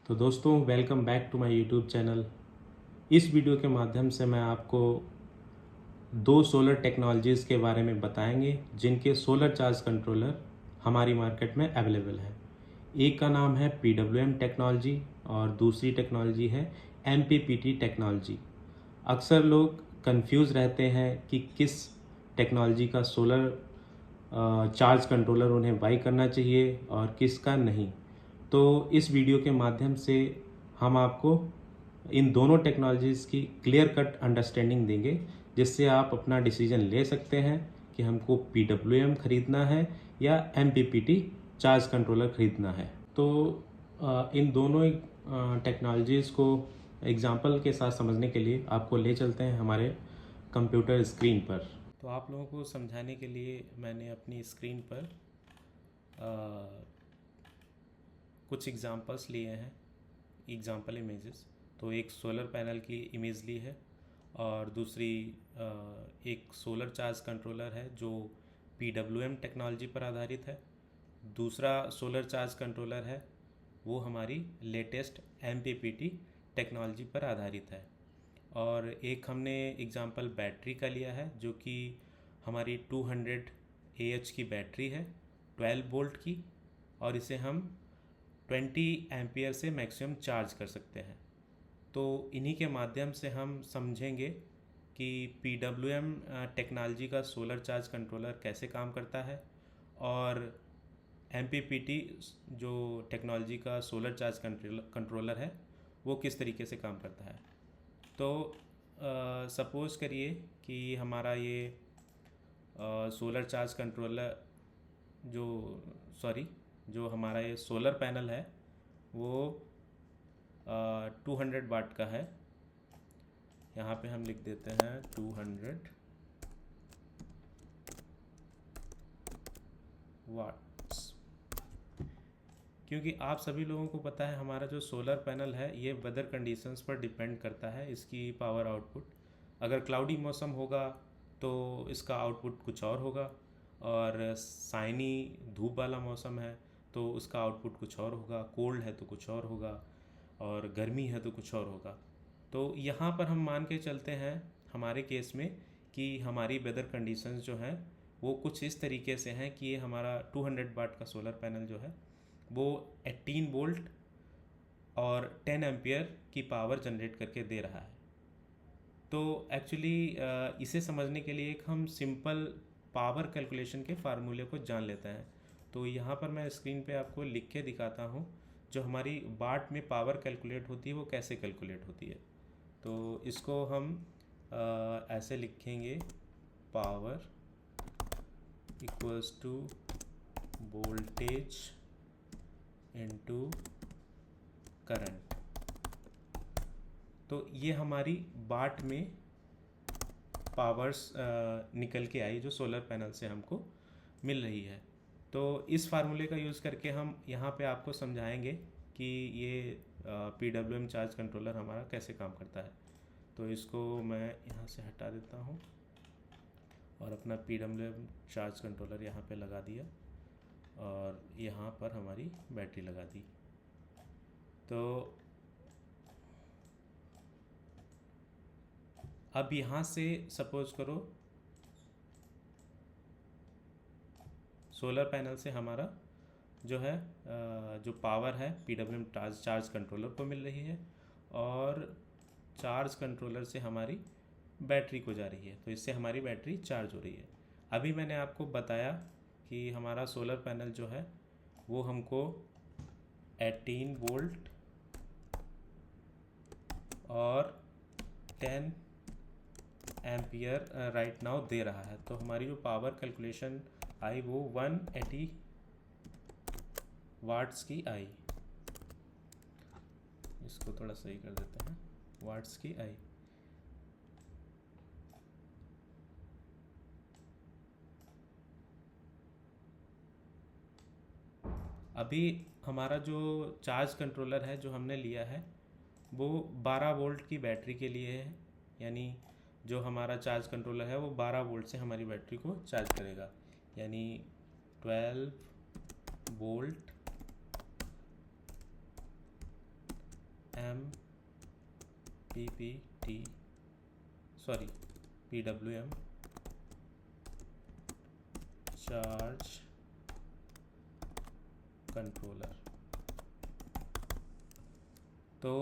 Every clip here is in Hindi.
तो दोस्तों, welcome back to my YouTube channel. इस वीडियो के माध्यम से मैं आपको दो सोलर टेक्नोलॉजीज़ के बारे में बताएंगे जिनके सोलर चार्ज कंट्रोलर हमारी मार्केट में अवेलेबल है। एक का नाम है PWM टेक्नोलॉजी और दूसरी टेक्नोलॉजी है MPPT टेक्नोलॉजी। अक्सर लोग कंफ्यूज रहते हैं कि किस टेक्नोलॉजी का सोलर चार्ज कंट्रोलर उन्हें बाई करना चाहिए और किसका नहीं। तो इस वीडियो के माध्यम से हम आपको इन दोनों टेक्नोलॉजीज़ की क्लियर कट अंडरस्टैंडिंग देंगे, जिससे आप अपना डिसीजन ले सकते हैं कि हमको PWM ख़रीदना है या MPPT चार्ज कंट्रोलर ख़रीदना है। तो इन दोनों टेक्नोलॉजीज़ को एग्जांपल के साथ समझने के लिए आपको ले चलते हैं हमारे कंप्यूटर स्क्रीन पर। तो आप लोगों को समझाने के लिए मैंने अपनी स्क्रीन पर कुछ एग्जांपल्स लिए हैं, एग्जांपल इमेजेस। तो एक सोलर पैनल की इमेज ली है और दूसरी एक सोलर चार्ज कंट्रोलर है जो PWM टेक्नोलॉजी पर आधारित है। दूसरा सोलर चार्ज कंट्रोलर है वो हमारी लेटेस्ट MPPT टेक्नोलॉजी पर आधारित है। और एक हमने एग्जांपल बैटरी का लिया है जो कि हमारी 200 AH की बैटरी है, 12 वोल्ट की, और इसे हम 20 एम्पियर से मैक्सिमम चार्ज कर सकते हैं। तो इन्हीं के माध्यम से हम समझेंगे कि PWM टेक्नोलॉजी का सोलर चार्ज कंट्रोलर कैसे काम करता है और MPPT जो टेक्नोलॉजी का सोलर चार्ज कंट्रोलर है वो किस तरीके से काम करता है। तो सपोज़ करिए कि हमारा ये सोलर चार्ज कंट्रोलर जो हमारा ये सोलर पैनल है वो 200 वाट का है। यहाँ पे हम लिख देते हैं 200 वाट्स, क्योंकि आप सभी लोगों को पता है हमारा जो सोलर पैनल है ये वेदर कंडीशंस पर डिपेंड करता है इसकी पावर आउटपुट। अगर क्लाउडी मौसम होगा तो इसका आउटपुट कुछ और होगा, और साइनी धूप वाला मौसम है तो उसका आउटपुट कुछ और होगा, कोल्ड है तो कुछ और होगा, और गर्मी है तो कुछ और होगा। तो यहाँ पर हम मान के चलते हैं हमारे केस में कि हमारी वेदर कंडीशंस जो हैं वो कुछ इस तरीके से हैं कि ये हमारा 200 वाट का सोलर पैनल जो है वो 18 वोल्ट और 10 एम्पियर की पावर जनरेट करके दे रहा है। तो एक्चुअली इसे समझने के लिए एक हम सिंपल पावर कैलकुलेशन के फार्मूले को जान लेते हैं। तो यहाँ पर मैं स्क्रीन पे आपको लिख के दिखाता हूँ जो हमारी वाट में पावर कैलकुलेट होती है वो कैसे कैलकुलेट होती है। तो इसको हम ऐसे लिखेंगे, power equals to voltage into current. तो ये हमारी वाट में पावर्स निकल के आई जो सोलर पैनल से हमको मिल रही है। तो इस फार्मूले का यूज़ करके हम यहाँ पे आपको समझाएंगे कि ये PWM चार्ज कंट्रोलर हमारा कैसे काम करता है। तो इसको मैं यहाँ से हटा देता हूँ और अपना PWM चार्ज कंट्रोलर यहाँ पे लगा दिया और यहाँ पर हमारी बैटरी लगा दी। तो अब यहाँ से सपोज करो सोलर पैनल से हमारा जो है जो पावर है PWM चार्ज कंट्रोलर को मिल रही है और चार्ज कंट्रोलर से हमारी बैटरी को जा रही है, तो इससे हमारी बैटरी चार्ज हो रही है। अभी मैंने आपको बताया कि हमारा सोलर पैनल जो है वो हमको 18 वोल्ट और 10 एम्पियर राइट नाउ दे रहा है। तो हमारी जो पावर कैलकुलेशन आई वो 180 वाट्स की आई। इसको थोड़ा सही कर देते हैं, वाट्स की आई। अभी हमारा जो चार्ज कंट्रोलर है जो हमने लिया है वो 12 वोल्ट की बैटरी के लिए है, यानी जो हमारा चार्ज कंट्रोलर है वो 12 वोल्ट से हमारी बैटरी को चार्ज करेगा, यानी 12 वोल्ट PWM चार्ज कंट्रोलर। तो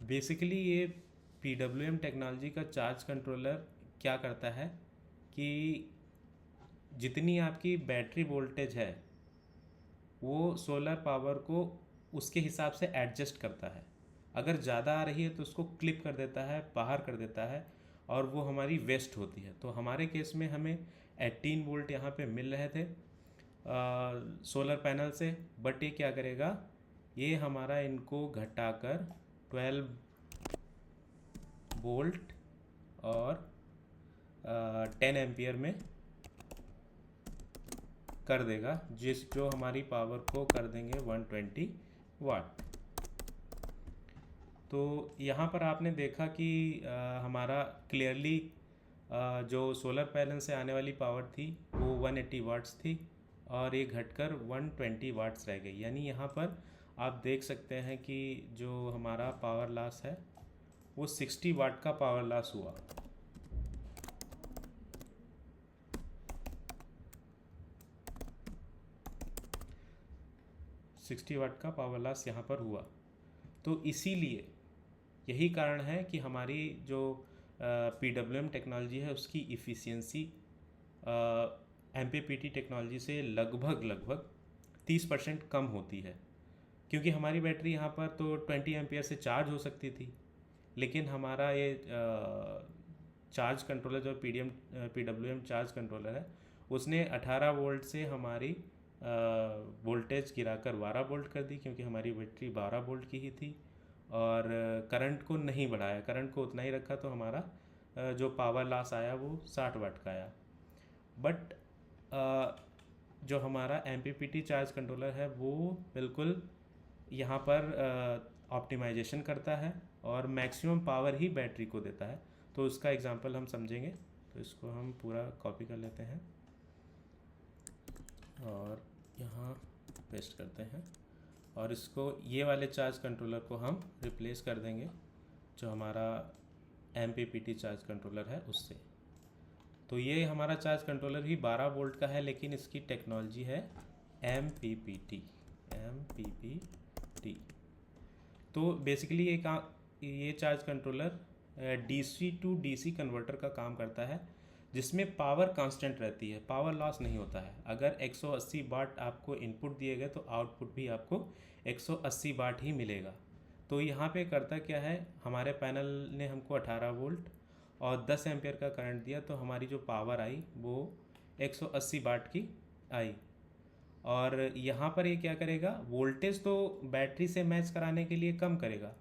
बेसिकली ये PWM टेक्नोलॉजी का चार्ज कंट्रोलर क्या करता है कि जितनी आपकी बैटरी वोल्टेज है वो सोलर पावर को उसके हिसाब से एडजस्ट करता है। अगर ज़्यादा आ रही है तो उसको क्लिप कर देता है, बाहर कर देता है, और वो हमारी वेस्ट होती है। तो हमारे केस में हमें 18 वोल्ट यहाँ पे मिल रहे थे सोलर पैनल से, बट ये क्या करेगा, ये हमारा इनको घटाकर 12 वोल्ट और 10 एम्पियर में कर देगा, जो हमारी पावर को कर देंगे 120 वाट। तो यहाँ पर आपने देखा कि हमारा क्लियरली जो सोलर पैनल से आने वाली पावर थी वो 180 वाट्स थी और ये घटकर 120 वाट्स रह गई। यानी यहाँ पर आप देख सकते हैं कि जो हमारा पावर लॉस है वो 60 वाट का पावर लॉस हुआ। सिक्सटी वाट का पावर लॉस यहाँ पर हुआ। तो इसीलिए यही कारण है कि हमारी जो PWM टेक्नोलॉजी है उसकी इफ़िशियंसी MPPT टेक्नोलॉजी से लगभग 30% कम होती है, क्योंकि हमारी बैटरी यहाँ पर तो 20 एम्पियर से चार्ज हो सकती थी, लेकिन हमारा ये चार्ज कंट्रोलर जो PWM चार्ज कंट्रोलर है उसने 18 वोल्ट से हमारी वोल्टेज गिराकर 12 वोल्ट कर दी, क्योंकि हमारी बैटरी 12 वोल्ट की ही थी, और करंट को नहीं बढ़ाया, करंट को उतना ही रखा। तो हमारा जो पावर लॉस आया वो 60 वाट का आया। बट जो हमारा MPPT चार्ज कंट्रोलर है वो बिल्कुल यहाँ पर ऑप्टिमाइजेशन करता है और मैक्सिमम पावर ही बैटरी को देता है। तो उसका एग्जांपल हम समझेंगे। तो इसको हम पूरा कॉपी कर लेते हैं और यहाँ पेस्ट करते हैं, और इसको ये वाले चार्ज कंट्रोलर को हम रिप्लेस कर देंगे जो हमारा MPPT चार्ज कंट्रोलर है उससे। तो ये हमारा चार्ज कंट्रोलर ही 12 वोल्ट का है, लेकिन इसकी टेक्नोलॉजी है MPPT। तो बेसिकली ये charge controller DC to DC converter का काम करता है, जिसमें पावर कांस्टेंट रहती है, पावर लॉस नहीं होता है। अगर 180 वाट आपको इनपुट दिए गए तो आउटपुट भी आपको 180 वाट ही मिलेगा। तो यहाँ पे करता क्या है, हमारे पैनल ने हमको 18 वोल्ट और 10 एम्पियर का करंट दिया, तो हमारी जो पावर आई वो 180 वाट की आई। और यहाँ पर ये क्या करेगा, वोल्टेज तो बैटरी से मैच कराने के लिए कम करेगा,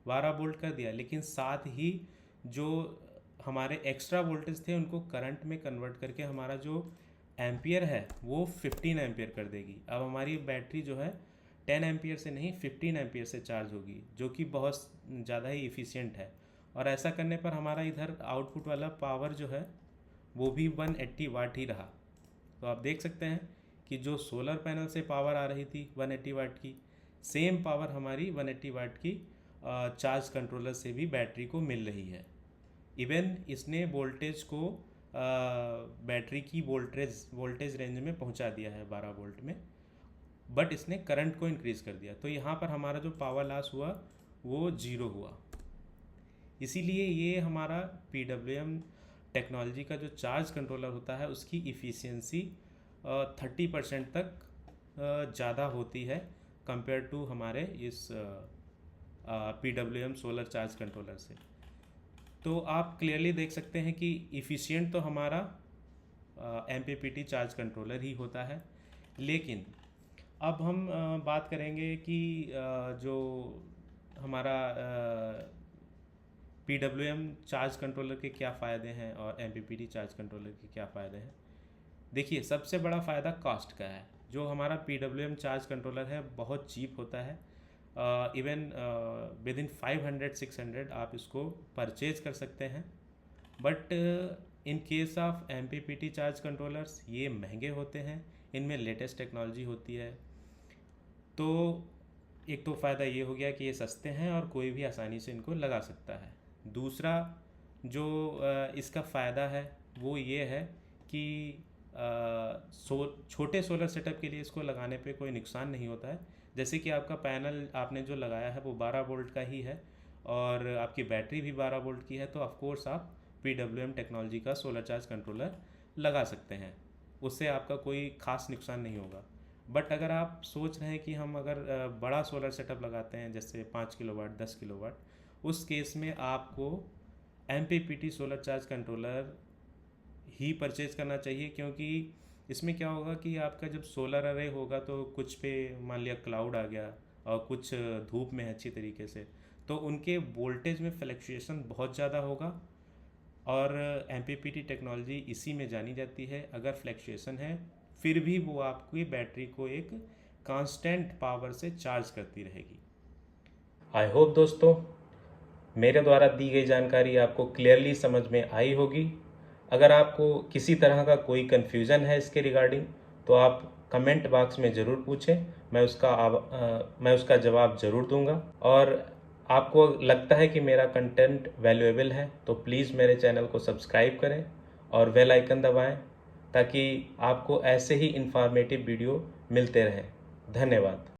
12 वोल्ट कर दिया, लेकिन साथ ही जो हमारे एक्स्ट्रा वोल्टेज थे उनको करंट में कन्वर्ट करके हमारा जो एम्पियर है वो 15 एम्पियर कर देगी। अब हमारी बैटरी जो है 10 एम्पियर से नहीं 15 एम्पियर से चार्ज होगी, जो कि बहुत ज़्यादा ही इफ़िशियंट है। और ऐसा करने पर हमारा इधर आउटपुट वाला पावर जो है वो भी 180 वाट ही रहा। तो आप देख सकते हैं कि जो सोलर पैनल से पावर आ रही थी 180 वाट की, सेम पावर हमारी 180 वाट की चार्ज कंट्रोलर से भी बैटरी को मिल रही है। इवन इसने वोल्टेज को बैटरी की वोल्टेज रेंज में पहुंचा दिया है 12 वोल्ट में, बट इसने करंट को इंक्रीज़ कर दिया। तो यहाँ पर हमारा जो पावर लॉस हुआ वो 0 हुआ। इसीलिए ये हमारा PWM टेक्नोलॉजी का जो चार्ज कंट्रोलर होता है उसकी इफ़िशियंसी 30% तक ज़्यादा होती है कंपेयर टू हमारे इस PWM सोलर चार्ज कंट्रोलर से। तो आप क्लियरली देख सकते हैं कि इफ़िशियंट तो हमारा MPPT चार्ज कंट्रोलर ही होता है। लेकिन अब हम बात करेंगे कि जो हमारा PWM चार्ज कंट्रोलर के क्या फ़ायदे हैं और MPPT चार्ज कंट्रोलर के क्या फ़ायदे हैं। देखिए, सबसे बड़ा फ़ायदा कॉस्ट का है। जो हमारा PWM चार्ज कंट्रोलर है बहुत चीप होता है, इवन विद इन 500-600 आप इसको परचेज कर सकते हैं। But in case of MPPT charge controllers ये महंगे होते हैं, इनमें लेटेस्ट टेक्नोलॉजी होती है। तो एक तो फ़ायदा ये हो गया कि ये सस्ते हैं और कोई भी आसानी से इनको लगा सकता है। दूसरा जो इसका फ़ायदा है वो ये है कि छोटे सोलर सेटअप के लिए इसको लगाने पे कोई नुकसान नहीं होता है। जैसे कि आपका पैनल आपने जो लगाया है वो 12 वोल्ट का ही है और आपकी बैटरी भी 12 वोल्ट की है, तो ऑफ कोर्स आप PWM टेक्नोलॉजी का सोलर चार्ज कंट्रोलर लगा सकते हैं, उससे आपका कोई ख़ास नुकसान नहीं होगा। बट अगर आप सोच रहे हैं कि हम अगर बड़ा सोलर सेटअप लगाते हैं जैसे 5 किलोवाट 10 किलोवाट, उस केस में आपको MPPT सोलर चार्ज कंट्रोलर ही परचेज करना चाहिए, क्योंकि इसमें क्या होगा कि आपका जब सोलर अरे होगा तो कुछ पे मान लिया क्लाउड आ गया और कुछ धूप में है अच्छी तरीके से, तो उनके वोल्टेज में फ्लक्चुएशन बहुत ज़्यादा होगा। और MPPT टेक्नोलॉजी इसी में जानी जाती है, अगर फ्लक्चुएशन है फिर भी वो आपकी बैटरी को एक कांस्टेंट पावर से चार्ज करती रहेगी। आई होप दोस्तों मेरे द्वारा दी गई जानकारी आपको क्लियरली समझ में आई होगी। अगर आपको किसी तरह का कोई कन्फ्यूज़न है इसके रिगार्डिंग तो आप कमेंट बॉक्स में ज़रूर पूछें, मैं उसका जवाब ज़रूर दूंगा। और आपको लगता है कि मेरा कंटेंट वैल्यूएबल है तो प्लीज़ मेरे चैनल को सब्सक्राइब करें और बेल आइकन दबाएं, ताकि आपको ऐसे ही इंफॉर्मेटिव वीडियो मिलते रहें। धन्यवाद।